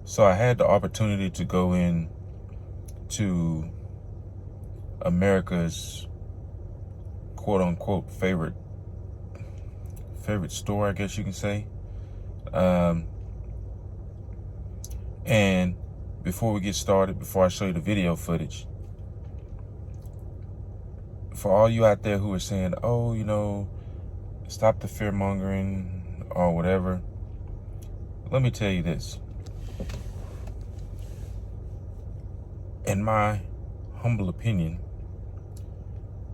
So I had the opportunity to go in to America's quote unquote favorite store, I guess you can say. And before we get started, before I show you the video footage, for all you out there who are saying, oh, stop the fear mongering or whatever, let me tell you this. In my humble opinion,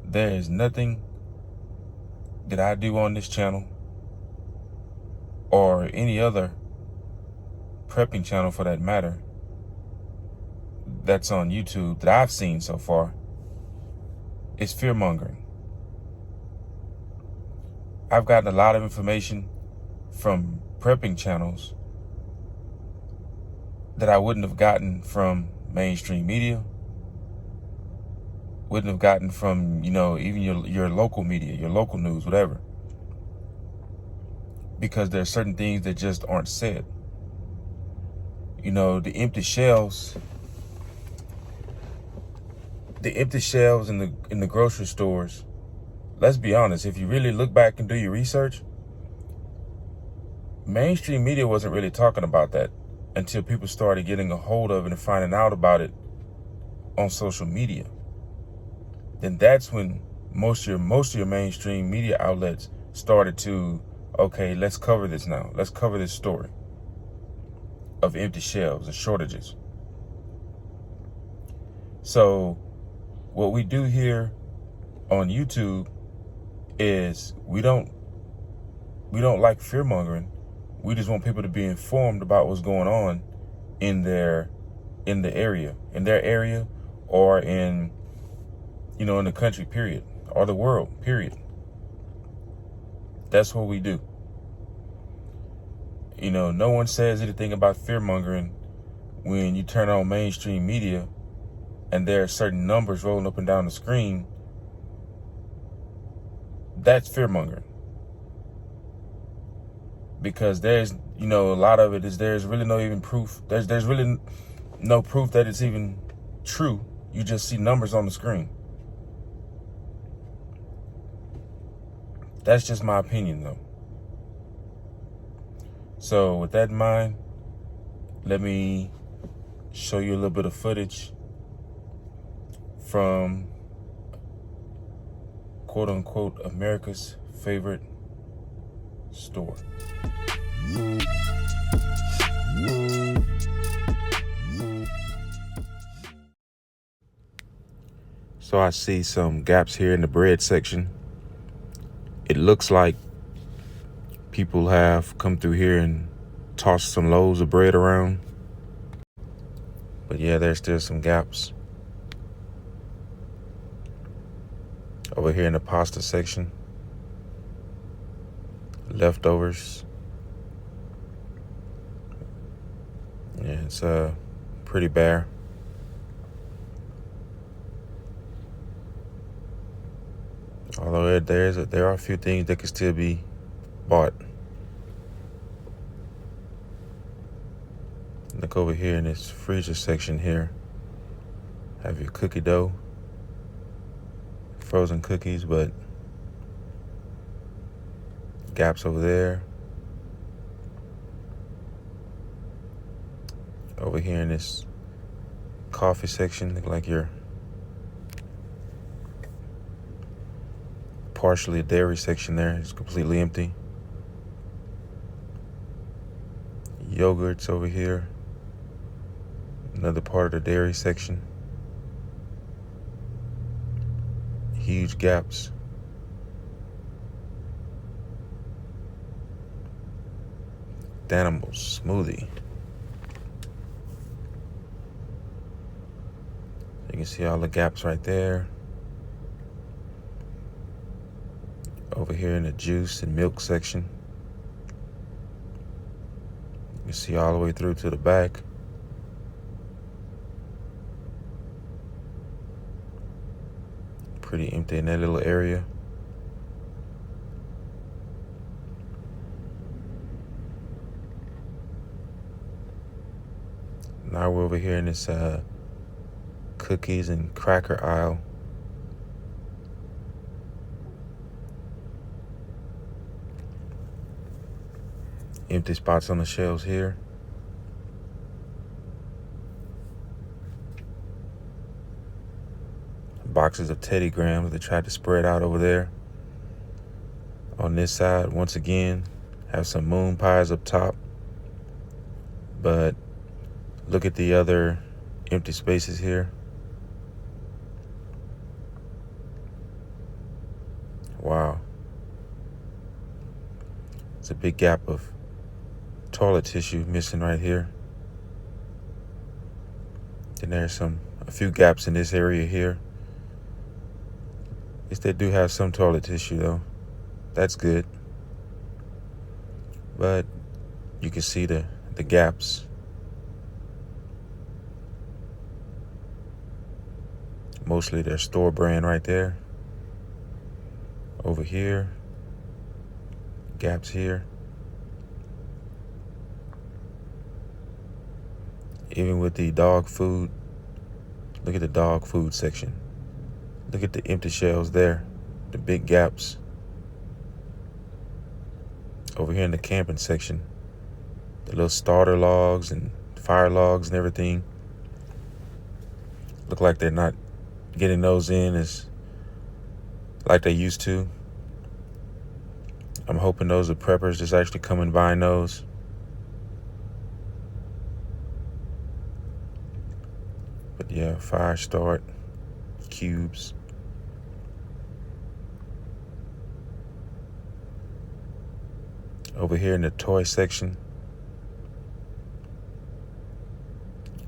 there is nothing that I do on this channel or any other prepping channel for that matter that's on YouTube that I've seen so far is fear mongering. I've gotten a lot of information from prepping channels that I wouldn't have gotten from mainstream media, wouldn't have gotten from, even your local media, your local news, whatever. Because there's certain things that just aren't said. The empty shelves in the grocery stores, let's be honest, if you really look back and do your research, mainstream media wasn't really talking about that until people started getting a hold of it and finding out about it on social media. Then that's when most of your mainstream media outlets started to, okay, let's cover this now. Let's cover this story of empty shelves and shortages. So what we do here on YouTube is we don't like fear mongering. We just want people to be informed about what's going on in their area, or in the country, period, or the world, period. That's what we do. No one says anything about fear mongering when you turn on mainstream media and there are certain numbers rolling up and down the screen. That's fear mongering. Because there's, a lot of it is there's really no even proof. There's really no proof that it's even true. You just see numbers on the screen. That's just my opinion, though. So with that in mind, let me show you a little bit of footage from quote unquote America's favorite store. So I see some gaps here in the bread section. It looks like people have come through here and tossed some loaves of bread around. But yeah, there's still some gaps. Over here in the pasta section, leftovers. Yeah, it's pretty bare. Although there are a few things that can still be bought. Look over here in this freezer section here. Have your cookie dough, frozen cookies, but gaps over there. Over here in this coffee section, look like you're partially a dairy section there. It's completely empty. Yogurts over here. Another part of the dairy section. Huge gaps. Danimals smoothie. You can see all the gaps right there. Over here in the juice and milk section. You can see all the way through to the back. Pretty empty in that little area. Now we're over here in this cookies and cracker aisle. Empty spots on the shelves here. Boxes of Teddy Grahams. They tried to spread out over there. On this side, once again, have some moon pies up top. But look at the other empty spaces here. Wow. It's a big gap of toilet tissue missing right here. And there's a few gaps in this area here. At least they do have some toilet tissue though. That's good. But you can see the gaps. Mostly their store brand right there. Over here. Gaps here. Even with the dog food. Look at the dog food section. Look at the empty shelves there. The big gaps. Over here in the camping section. The little starter logs and fire logs and everything. Look like they're not getting those in as like they used to. I'm hoping those are preppers just actually come and buying those. But yeah, fire start, cubes. Over here in the toy section.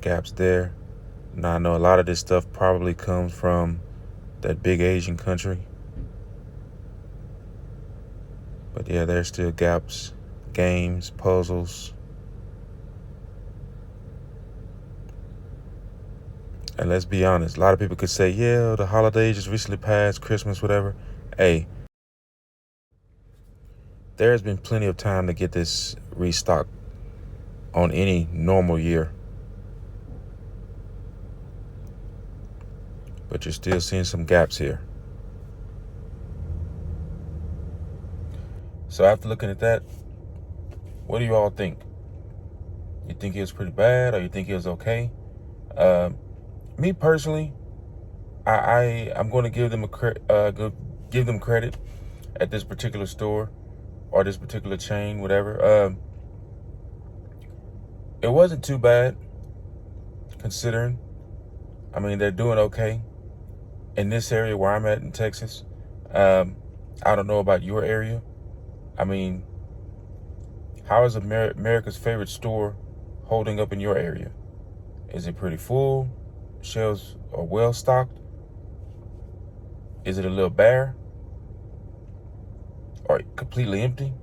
Gaps there. Now I know a lot of this stuff probably comes from that big Asian country. But yeah, there's still gaps. Games, puzzles. And let's be honest, a lot of people could say, yeah, the holidays just recently passed, Christmas, whatever. Hey, there's been plenty of time to get this restocked on any normal year. But you're still seeing some gaps here. So after looking at that, what do you all think? You think it was pretty bad, or you think it was okay? Me personally, I'm going to give them give them credit at this particular store or this particular chain, whatever. It wasn't too bad, considering. I mean, they're doing okay in this area where I'm at in Texas. I don't know about your area. I mean, how is America's favorite store holding up in your area? Is it pretty full? Shelves are well stocked? Is it a little bare? Or completely empty?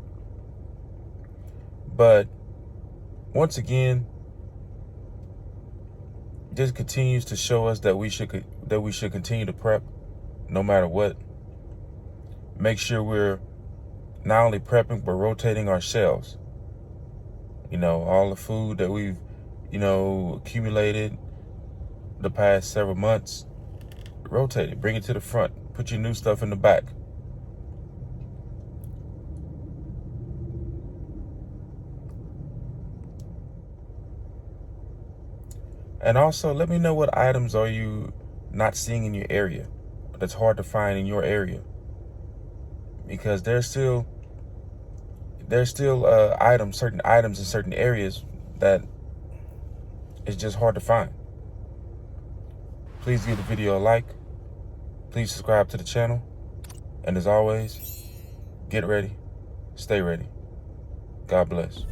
But once again, this continues to show us that we should continue to prep no matter what. Make sure we're not only prepping, but rotating our shelves. You know, all the food that we've, accumulated the past several months, rotate it, bring it to the front, put your new stuff in the back. And also, let me know what items are you not seeing in your area that's hard to find in your area. Because there's still certain items in certain areas that it's just hard to find. Please give the video a like. Please subscribe to the channel. And as always, get ready, stay ready. God bless.